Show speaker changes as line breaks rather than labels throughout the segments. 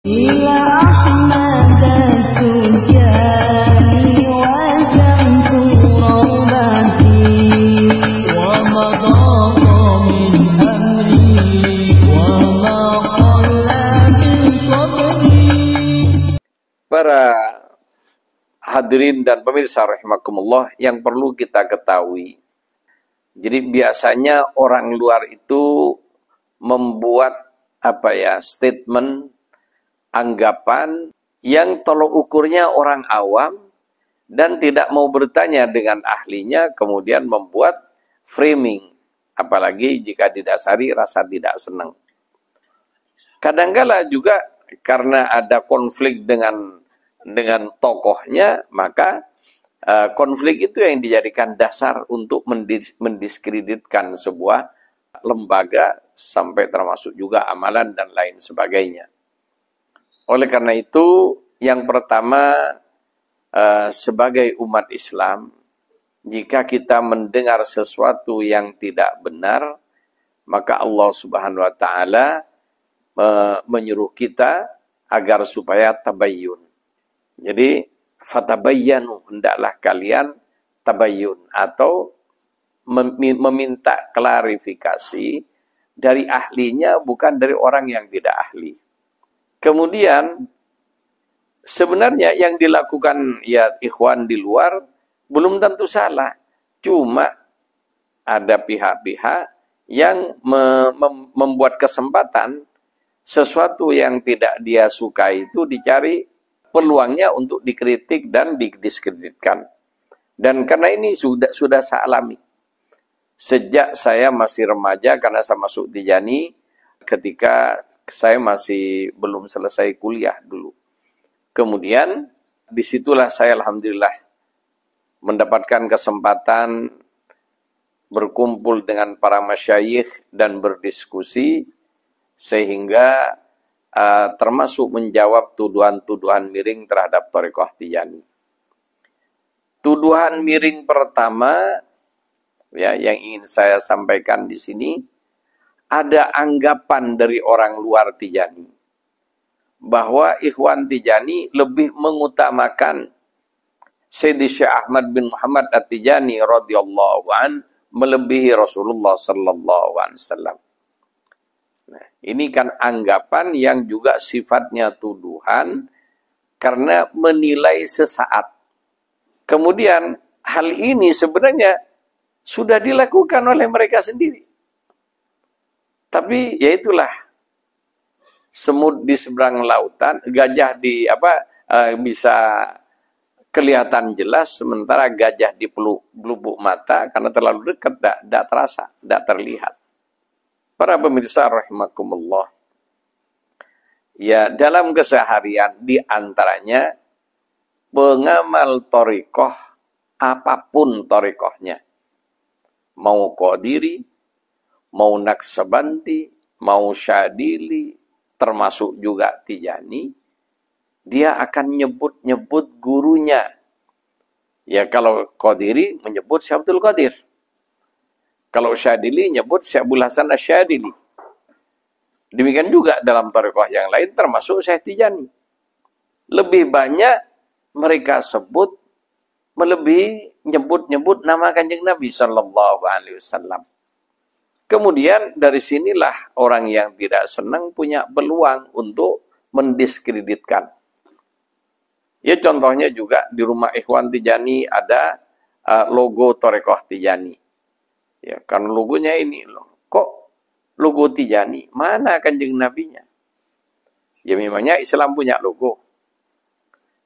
إلى أحمد التجاني وجمت روضتي ومضى من أمري وما قل من صبري.
Para hadirin dan pemirsa rahimakumullah, yang perlu kita ketahui, jadi biasanya orang luar itu membuat statement, anggapan yang tolok ukurnya orang awam dan tidak mau bertanya dengan ahlinya, kemudian membuat framing, apalagi jika didasari rasa tidak senang. Kadangkala juga karena ada konflik dengan tokohnya, maka konflik itu yang dijadikan dasar untuk mendiskreditkan sebuah lembaga sampai termasuk juga amalan dan lain sebagainya. Oleh karena itu, yang pertama, sebagai umat Islam, jika kita mendengar sesuatu yang tidak benar, maka Allah Subhanahu wa Ta'ala menyuruh kita agar supaya tabayyun. Jadi, fatabayyanu, hendaklah kalian tabayyun, atau meminta klarifikasi dari ahlinya, bukan dari orang yang tidak ahli. Kemudian, sebenarnya yang dilakukan ya ikhwan di luar belum tentu salah. Cuma ada pihak-pihak yang membuat kesempatan sesuatu yang tidak dia suka itu dicari peluangnya untuk dikritik dan didiskreditkan. Dan karena ini sudah saya alami. Sejak saya masih remaja, karena saya masuk Tijani ketika saya masih belum selesai kuliah dulu. Kemudian disitulah saya alhamdulillah mendapatkan kesempatan berkumpul dengan para masyayikh dan berdiskusi, sehingga termasuk menjawab tuduhan-tuduhan miring terhadap Thariqah Tijani. Tuduhan miring pertama ya yang ingin saya sampaikan di sini, ada anggapan dari orang luar Tijani bahwa Ikhwan Tijani lebih mengutamakan Sayyidi Syekh Ahmad bin Muhammad At-Tijani radhiyallahu an melebihi Rasulullah sallallahu alaihi wasallam. Nah, ini kan anggapan yang juga sifatnya tuduhan karena menilai sesaat. Kemudian hal ini sebenarnya sudah dilakukan oleh mereka sendiri. Tapi ya itulah, semut di seberang lautan, gajah bisa kelihatan jelas, sementara gajah di pelupuk mata karena terlalu dekat tidak terasa, tidak terlihat. Para pemirsa rahimakumullah, ya dalam keseharian di antaranya pengamal thariqah, apapun thariqahnya, mau Qadiri, mau Naqsabandi, mau Syadili, termasuk juga Tijani, dia akan nyebut-nyebut gurunya. Ya kalau Qadiri menyebut Syekh Abdul Qadir. Kalau Syadili nyebut Syekh Abdul Hasan Asy-Syadili. Demikian juga dalam thariqah yang lain termasuk Syekh Tijani. Lebih banyak mereka sebut melebihi nyebut-nyebut nama Kanjeng Nabi sallallahu alaihi wasallam. Kemudian dari sinilah orang yang tidak senang punya peluang untuk mendiskreditkan. Ya contohnya juga di rumah Ikhwan Tijani ada logo Thariqah Tijani. Ya kan logonya ini loh. Kok logo Tijani? Mana Kanjeng Nabinya? Ya memangnya Islam punya logo.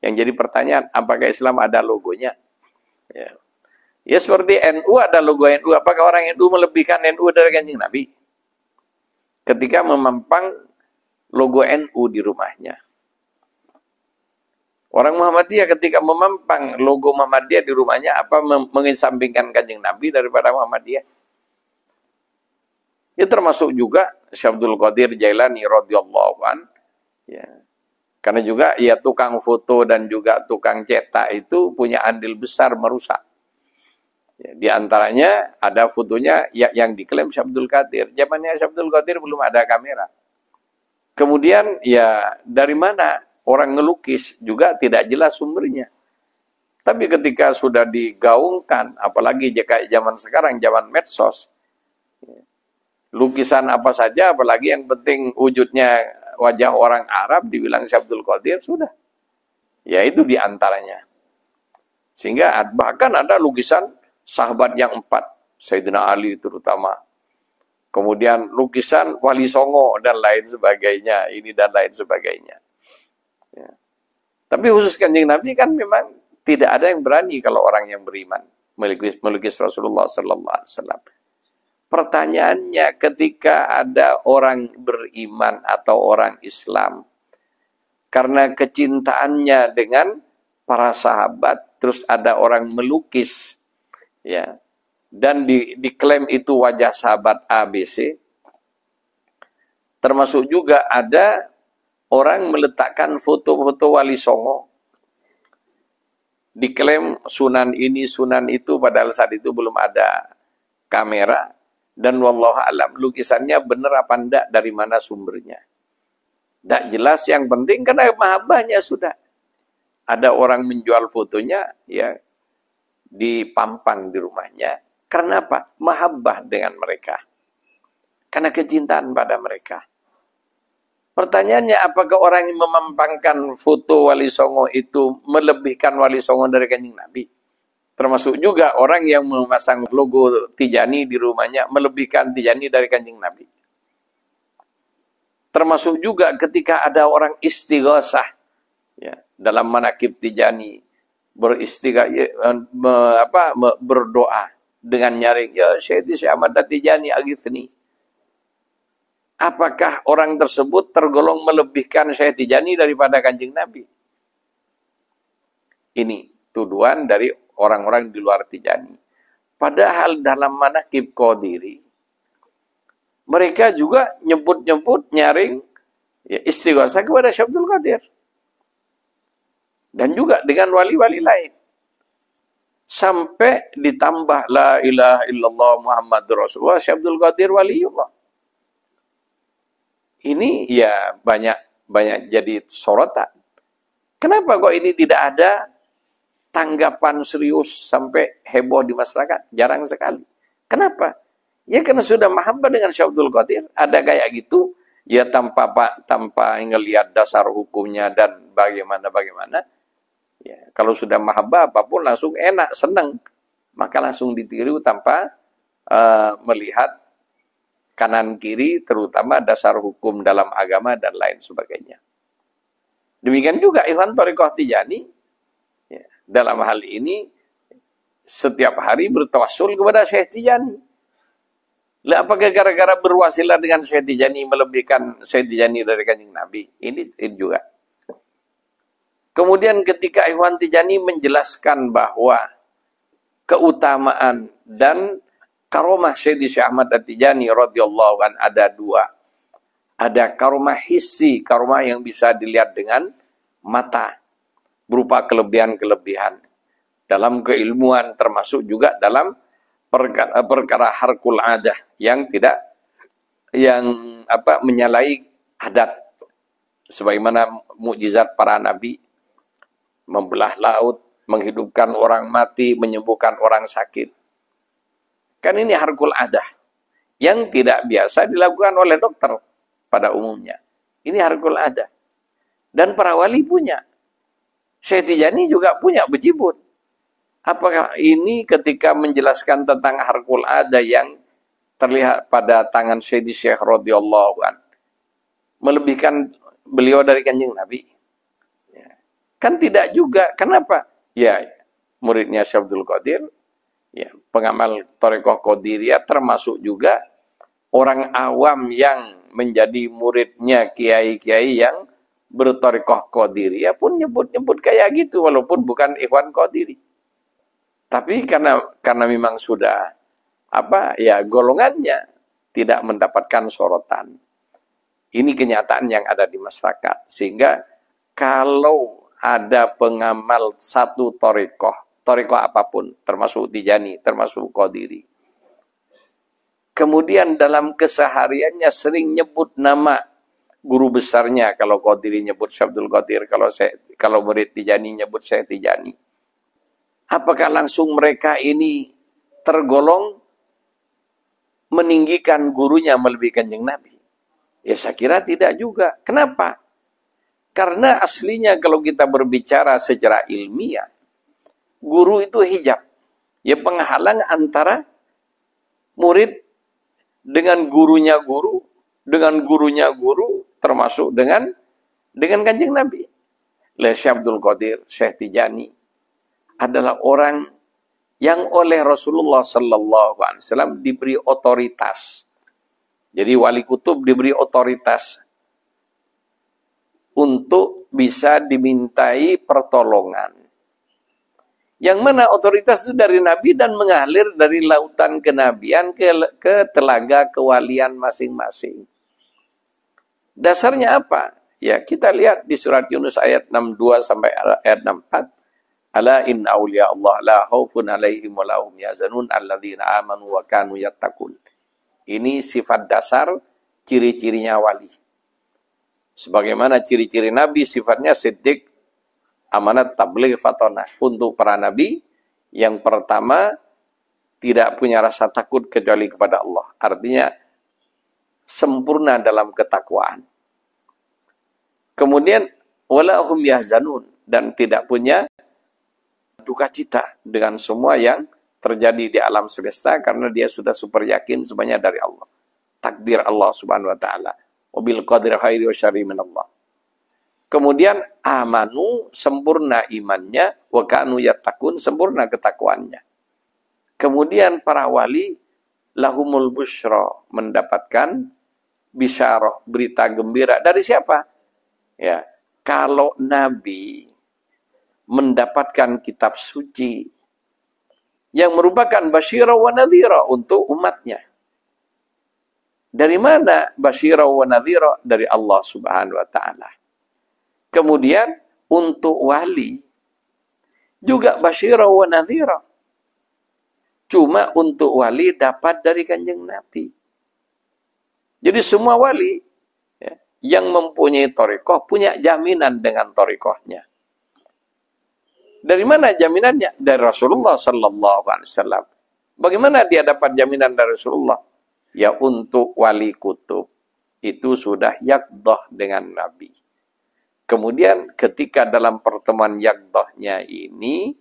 Yang jadi pertanyaan, apakah Islam ada logonya? Ya. Ya seperti NU ada logo NU. Apakah orang NU melebihkan NU dari Kanjeng Nabi? Ketika memampang logo NU di rumahnya. Orang Muhammadiyah ketika memampang logo Muhammadiyah di rumahnya, apa mengesampingkan Kanjeng Nabi daripada Muhammadiyah? Ya termasuk juga Syekh Abdul Qadir Jailani radhiyallahu an. Ya. Karena juga ya tukang foto dan juga tukang cetak itu punya andil besar merusak. Ya, di antaranya ada fotonya yang diklaim Syekh Abdul Qadir. Zamannya Syekh Abdul Qadir belum ada kamera. Kemudian ya dari mana orang ngelukis juga tidak jelas sumbernya. Tapi ketika sudah digaungkan, apalagi jika zaman sekarang, zaman medsos, lukisan apa saja, apalagi yang penting wujudnya wajah orang Arab, dibilang Syekh Abdul Qadir, sudah. Ya itu diantaranya. Sehingga bahkan ada lukisan sahabat yang 4, Sayyidina Ali terutama. Kemudian lukisan Wali Songo dan lain sebagainya, ini dan lain sebagainya. Ya. Tapi khusus Kanjeng Nabi kan memang tidak ada yang berani kalau orang yang beriman melukis Rasulullah Sallallahu Alaihi Wasallam. Pertanyaannya, ketika ada orang beriman atau orang Islam karena kecintaannya dengan para sahabat, terus ada orang melukis, ya, dan diklaim itu wajah sahabat ABC, termasuk juga ada orang meletakkan foto-foto Wali Songo, diklaim sunan ini, sunan itu, padahal saat itu belum ada kamera, dan wallahu alam lukisannya benar apa enggak, dari mana sumbernya. Tidak jelas, yang penting karena mahabbahnya sudah. Ada orang menjual fotonya, ya, dipampang di rumahnya. Karena apa? Mahabbah dengan mereka. Karena kecintaan pada mereka. Pertanyaannya, apakah orang yang memampangkan foto Wali Songo itu melebihkan Wali Songo dari Kanjeng Nabi? Termasuk juga orang yang memasang logo Tijani di rumahnya melebihkan Tijani dari Kanjeng Nabi. Termasuk juga ketika ada orang istighosah, ya, dalam manakib Tijani, berdoa dengan nyaring, ya Syekh Ahmad Tijani agithni. Apakah orang tersebut tergolong melebihkan Syekh Tijani daripada Kanjeng Nabi? Ini tuduhan dari orang-orang di luar Tijani. Padahal dalam manakib Qadiri, mereka juga nyebut-nyebut nyaring, ya, istighosah kepada Syekh Abdul Qadir. Dan juga dengan wali-wali lain. Sampai ditambah la ilaha illallah Muhammadur Rasulullah, Syekh Abdul Qadir waliullah. Ini ya banyak jadi sorotan. Kenapa kok ini tidak ada tanggapan serius sampai heboh di masyarakat? Jarang sekali. Kenapa? Ya karena sudah mahabbah dengan Syekh Abdul Qadir. Ada kayak gitu, ya tanpa ngelihat dasar hukumnya dan bagaimana. Ya, kalau sudah mahabbah apapun langsung enak, senang. Maka langsung ditiru tanpa melihat kanan kiri, terutama dasar hukum dalam agama dan lain sebagainya. Demikian juga Ikhwan Thariqah Tijani, ya, dalam hal ini setiap hari bertawassul kepada Syekh Tijani. Lah apakah gara-gara berwasilah dengan Syekh Tijani melebihkan Syekh Tijani dari Kanjeng Nabi? Ini juga. Kemudian ketika Ikhwan Tijani menjelaskan bahwa keutamaan dan karomah Syekh Ahmad At-Tijani radhiyallahu an ada 2. Ada karomah hissi, karomah yang bisa dilihat dengan mata, berupa kelebihan-kelebihan dalam keilmuan, termasuk juga dalam perkara harkul adah yang menyalahi adat, sebagaimana mukjizat para nabi, membelah laut, menghidupkan orang mati, menyembuhkan orang sakit. Kan ini harkul adah yang tidak biasa dilakukan oleh dokter pada umumnya. Ini harkul adah. Dan para wali punya. Syekh Tijani juga punya bejibun. Apakah ini ketika menjelaskan tentang harkul adah yang terlihat pada tangan Syekh radhiyallahu an melebihkan beliau dari Kanjeng Nabi? Ya. Kan tidak juga. Kenapa? Ya, muridnya Syekh Abdul Qadir, ya, pengamal Thariqah Qadiriyah, termasuk juga orang awam yang menjadi muridnya kiai-kiai yang berthariqah Qadiriyah pun nyebut-nyebut kayak gitu, walaupun bukan Ikhwan Qadiri. Tapi karena memang sudah golongannya tidak mendapatkan sorotan. Ini kenyataan yang ada di masyarakat. Sehingga kalau ada pengamal satu thariqah apapun, termasuk Tijani, termasuk Qadiri, kemudian dalam kesehariannya sering nyebut nama guru besarnya, kalau Qadiri nyebut Syekh Abdul Qadir, kalau murid Tijani nyebut Syekh Tijani. Apakah langsung mereka ini tergolong meninggikan gurunya melebihi Kanjeng Nabi? Ya saya kira tidak juga. Kenapa? Karena aslinya kalau kita berbicara secara ilmiah, guru itu hijab. Ya penghalang antara murid dengan gurunya guru, termasuk dengan Kanjeng Nabi. Syekh Abdul Qadir, Syekh Tijani adalah orang yang oleh Rasulullah sallallahu alaihi wasallam diberi otoritas. Jadi wali kutub diberi otoritas untuk bisa dimintai pertolongan. Yang mana otoritas itu dari Nabi dan mengalir dari lautan kenabian ke telaga kewalian masing-masing. Dasarnya apa? Ya, kita lihat di surat Yunus ayat 62 sampai ayat 64. Ala inna awliya Allah la khaufun alaihim wa lahum yahzanun alladzina amanu wa kanu yattaqun. Ini sifat dasar, ciri-cirinya wali. Sebagaimana ciri-ciri Nabi, sifatnya siddiq, amanat, tabligh, fatonah. Untuk para Nabi, yang pertama, tidak punya rasa takut kecuali kepada Allah. Artinya, sempurna dalam ketakwaan. Kemudian, walahum yahzanun, dan tidak punya duka cita dengan semua yang terjadi di alam semesta, karena dia sudah super yakin semuanya dari Allah. Takdir Allah subhanahu wa ta'ala. Wabil qadri khairi wa syarri min Allah. Kemudian amanu, sempurna imannya, wa kanu yattaqun, sempurna ketakwaannya. Kemudian para wali lahumul busyra, mendapatkan bisyarah, berita gembira. Dari siapa? Ya, kalau Nabi mendapatkan kitab suci yang merupakan basyira wa nadhira untuk umatnya. Dari mana basyira wa nadhira? Dari Allah subhanahu wa ta'ala. Kemudian untuk wali juga basyira wa nadhira. Cuma untuk wali dapat dari Kanjeng Nabi. Jadi semua wali ya, yang mempunyai thariqah punya jaminan dengan thariqahnya. Dari mana jaminannya? Dari Rasulullah sallallahu alaihi wasallam. Bagaimana dia dapat jaminan dari Rasulullah? Ya untuk wali kutub itu sudah yaqdah dengan Nabi. Kemudian ketika dalam pertemuan yaqdahnya ini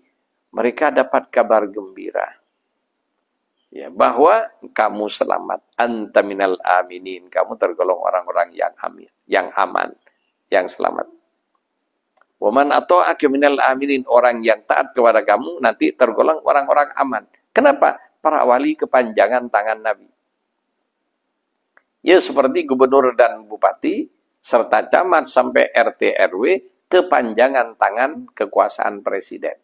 mereka dapat kabar gembira. Ya, bahwa kamu selamat, anta minal aminin, kamu tergolong orang-orang yang amin, yang aman, yang selamat. Waman ata'aka minal aminin, orang yang taat kepada kamu nanti tergolong orang-orang aman. Kenapa? Para wali kepanjangan tangan Nabi. Ya seperti gubernur dan bupati serta camat sampai RT RW kepanjangan tangan kekuasaan presiden.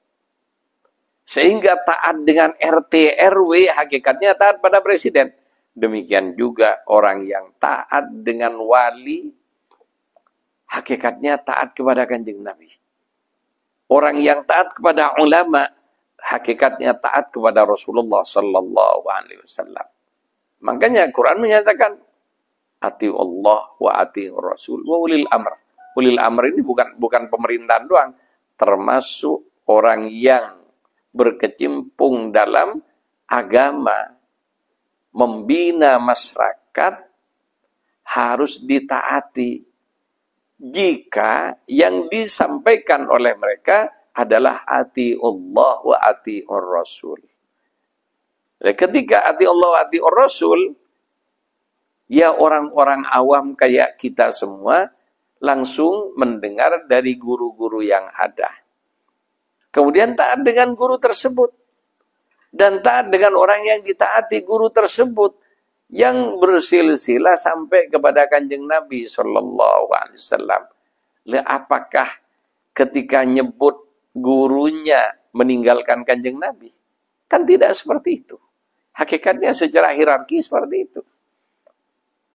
Sehingga taat dengan RT RW hakikatnya taat pada presiden. Demikian juga orang yang taat dengan wali hakikatnya taat kepada Kanjeng Nabi. Orang yang taat kepada ulama hakikatnya taat kepada Rasulullah sallallahu alaihi wasallam. Makanya Quran menyatakan ati Allah wa ati Rasul wa ulil amr. Ulil amr ini bukan pemerintahan doang, termasuk orang yang berkecimpung dalam agama, membina masyarakat harus ditaati. Jika yang disampaikan oleh mereka adalah ati Allah wa ati Rasul. Ketika ati Allah wa ati Rasul, ya orang-orang awam kayak kita semua langsung mendengar dari guru-guru yang ada. Kemudian taat dengan guru tersebut. Dan taat dengan orang yang ditaati guru tersebut. Yang bersilsilah sampai kepada Kanjeng Nabi sallallahu alaihi wasallam. Apakah ketika nyebut gurunya meninggalkan Kanjeng Nabi? Kan tidak seperti itu. Hakikatnya secara hierarki seperti itu.